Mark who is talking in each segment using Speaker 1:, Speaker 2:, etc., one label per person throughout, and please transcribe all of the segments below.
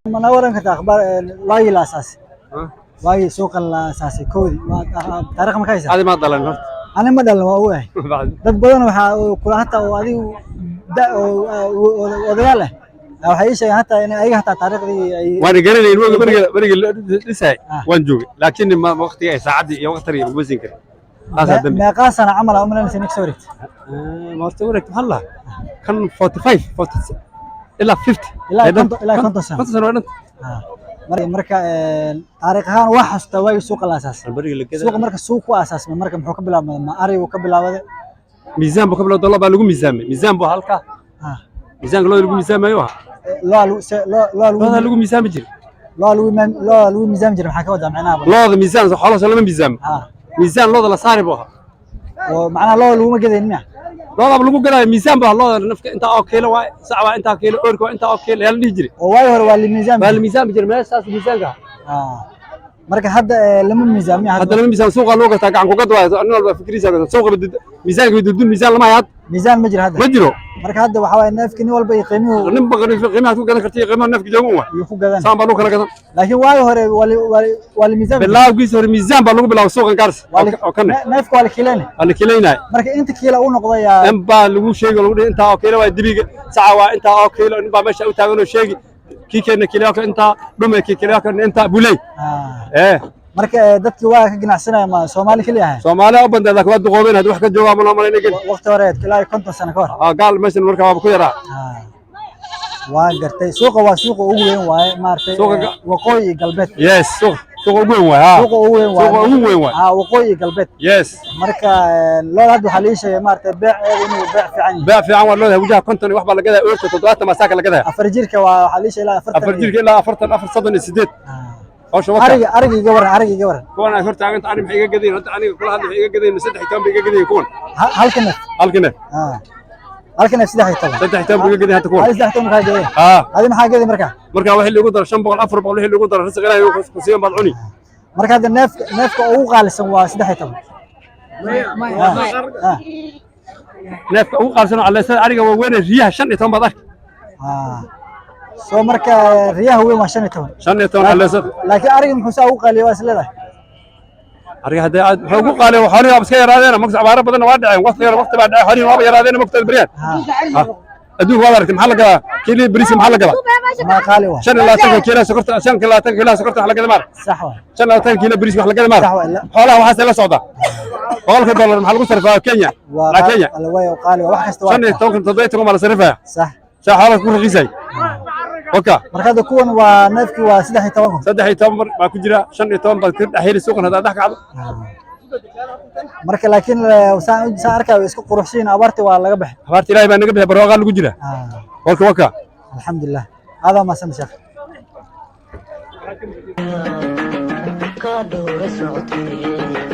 Speaker 1: منورا كنت أخبار واي الأساسي واي سوق الأساسي كودي تاريخ مكايسة
Speaker 2: هذه ما ضلنا
Speaker 1: أنا ما دلنا هو
Speaker 2: بعد
Speaker 1: dad badan waxa kula hata oo adigu odayaal waxay sheegeen hata in ay hata taariikhdii ay
Speaker 2: وانا قرينا ينوق بريق لسه وان جوجي لكن ما وقتي ساعدي وقتي بوزين كده هذا دم
Speaker 1: ما قاسنا عمل عملنا سنك سوريت
Speaker 2: ما استورك هلا كان 45 46 إلا 50
Speaker 1: إلى كنت سنة
Speaker 2: سنة
Speaker 1: marka taariikh ahaan wax hasta way suuq la asaas suuq marka suuq ku asaas marka muxuu ka bilaabay ma ari uu ka bilaabay
Speaker 2: miisaan buu ka bilaabay dollar baa lagu miisaamay miisaan buu halka miisaanka loo lagu miisaamayo lagu miisaami jiray
Speaker 1: lagu miisaami jiray maxaa ka wada macnaha
Speaker 2: looda miisaan xoolaha lama miisaamo miisaan looda la saari buu
Speaker 1: oo macnaha loo lagu ma gadeyn miya
Speaker 2: looda lagu gaday miisaan baa looda nafka inta oo kiilo waa sacwa inta kiilo orko inta oo kiilo hal dhijri
Speaker 1: oo way hore waa li
Speaker 2: miisaan jiray meeshaas miisaanka
Speaker 1: marka hadda lama miisaamiyo
Speaker 2: hadda lama miisaan suuqa loo gataa gacan ku gad waayo anna walba fikriisa suuqa miisaanka bidudun miisaan lama hayad
Speaker 1: miisaan ma jiro hadda
Speaker 2: ma jiro
Speaker 1: marka hadda waxa way neefki nin walba qiimuhu
Speaker 2: nin baqari qiimaha ku gadan kartay qiimaha neefki joogan waa
Speaker 1: ku gadan
Speaker 2: saan baa loo kala gadan
Speaker 1: laakiin way hore wali miisaan
Speaker 2: bilaawgiis hore miisaan baa lagu bilaaway suuqan gaars oo kan
Speaker 1: neefku wali kiileynay marka inta kiilo uu noqday
Speaker 2: in baa lagu sheegay lagu inta oo kiilo waa dibiga saca waa inta oo kiilo in baa meesha u taagan oo sheegi kii keena kiilo ka inta dhumay kii kiilo ka inta bulay marka dadkii waa ka ganacsanaya ma Soomaali kaliya ah Soomaali oo bandeeda ka wada qoobeen hada wax ka jooga ma malaynayeen
Speaker 1: waqti hore ilaa 50 sano ka hor
Speaker 2: gaal meeshan marka waa ku yaraa
Speaker 1: waa gartay suuqa waa suuqa ugu weyn waaye maartay waqooyi galbeed
Speaker 2: yes suuqa ugu weyn waaye
Speaker 1: suuqa ugu weyn
Speaker 2: waaye
Speaker 1: waqooyi galbeed
Speaker 2: yes
Speaker 1: marka loo had waxa la sheegay maartay beeceedu inuu beec
Speaker 2: fiican waa loo wajaha konton wax baa la gadaa oorta 70 masaaka la gadaa
Speaker 1: afar jirka waa waxa la sheegay 40
Speaker 2: afar jirka ilaa 48
Speaker 1: أرجع جورا
Speaker 2: كون أنا فرت عن تعرف حاجة جديدة أنت أنا كل هذا حاجة جديدة مسدح كم حاجة جديدة يكون
Speaker 1: هل كنا هل كنا سدح يتم
Speaker 2: سدح كم حاجة جديدة هتكون
Speaker 1: هل سدح كم حاجة جديدة هذه حاجة جديدة مركا واحد اللي يقدر شنبه الأفر والله اللي يقدر رأس غيره يوقف كسيم بالعني مركا هذا النفق أو غالس هو سدح يتم
Speaker 2: نفق أو غالس على أساس أرجع وين الرياح شن يتم بذاك
Speaker 1: soo marka riyaha weyn waa 15
Speaker 2: على أساس
Speaker 1: laakiin ariga muxuu saa u qaaliyo waa isleedahay
Speaker 2: ariga hadda wuxuu ku qaaliyo waxaan waa iska yaraadeen max abaara badan waa dhaceen waqti baa dhacay xariin waa yaraadeen waqti bariyad adduun waa aragtay maxaa la gadaa kiilo bariis maxaa la gadaa
Speaker 1: ma qaali waa
Speaker 2: 25 kiilo sokorta 25 kiilo sokorta wax la gadaa maar
Speaker 1: sax waa
Speaker 2: 25 kiilo bariis wax la gadaa maar xoolaha waxa la socda boqolka dollar maxaa lagu sarfaa Kenya la Kenya
Speaker 1: way qaali wax kasta waa
Speaker 2: 15 ma la sarfaa
Speaker 1: sax
Speaker 2: xoolaha ku raqiisay اوكي
Speaker 1: marka kuwan waa neefki waa 13
Speaker 2: baa ku jira 15 baa ka dhaxayay suuqan hada dhaxkacdo
Speaker 1: marka laakiin saan arkaa isku quruxsiin abaarti waa laga baxay
Speaker 2: abaarti Ilaahay baa naga bixi barwaaqo lagu jira waka
Speaker 1: alxamdulillah hada ma san sheekh ka dhoore socotay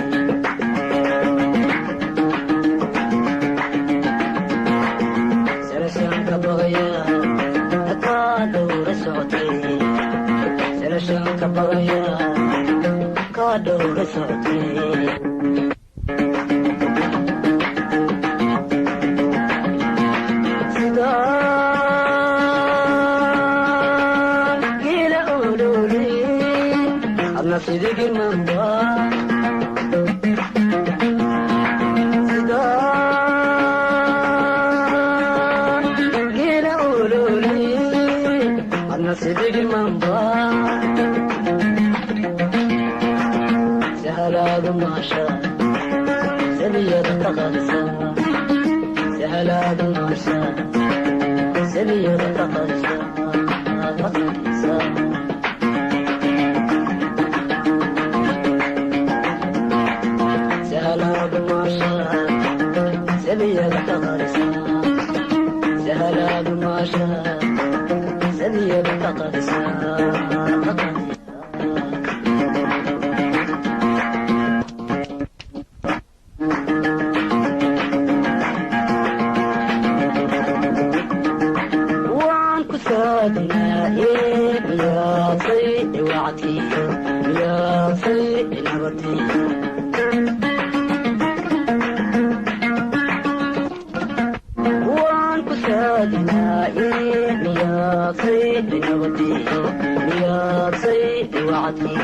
Speaker 3: يا صيد نبتي يا صيد وعدي